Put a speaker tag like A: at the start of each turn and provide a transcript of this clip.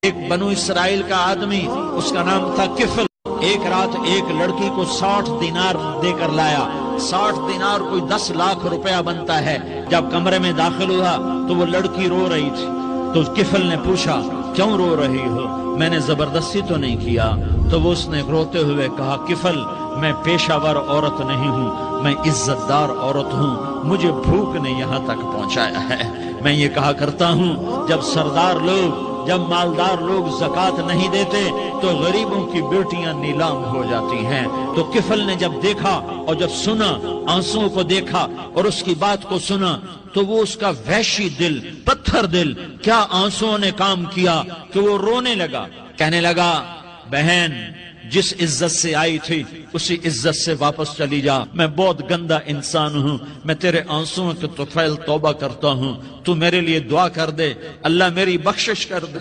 A: ایک بنو اسرائیل کا آدمی، اس کا نام تھا کفل، ایک رات ایک لڑکی کو 60 دینار دے کر لایا۔ 60 دینار کوئی 10 لاکھ روپیہ بنتا ہے۔ جب کمرے میں داخل ہوا تو وہ لڑکی رو رہی تھی، تو کفل نے پوچھا کیوں رو رہی ہو؟ میں نے زبردستی تو نہیں کیا؟ تو وہ اس نے روتے ہوئے کہا کفل میں پیشہ ور عورت نہیں ہوں، میں عزت دار عورت ہوں، مجھے بھوک نے یہاں تک پہنچایا ہے۔ میں یہ کہا کرتا ہوں جب سردار لوگ، جب مالدار لوگ زکوٰۃ نہیں دیتے تو غریبوں کی بیٹیاں نیلام ہو جاتی ہیں۔ تو کفل نے جب دیکھا اور جب سنا، آنسوؤں کو دیکھا اور اس کی بات کو سنا، تو وہ اس کا وحشی دل، پتھر دل، کیا آنسوؤں نے کام کیا کہ وہ رونے لگا، کہنے لگا بہن جس عزت سے آئی تھی اسی عزت سے واپس چلی جا، میں بہت گندا انسان ہوں، میں تیرے آنسوؤں کے طفیل توبہ کرتا ہوں، تو میرے لیے دعا کر دے، اللہ میری بخشش کر دے۔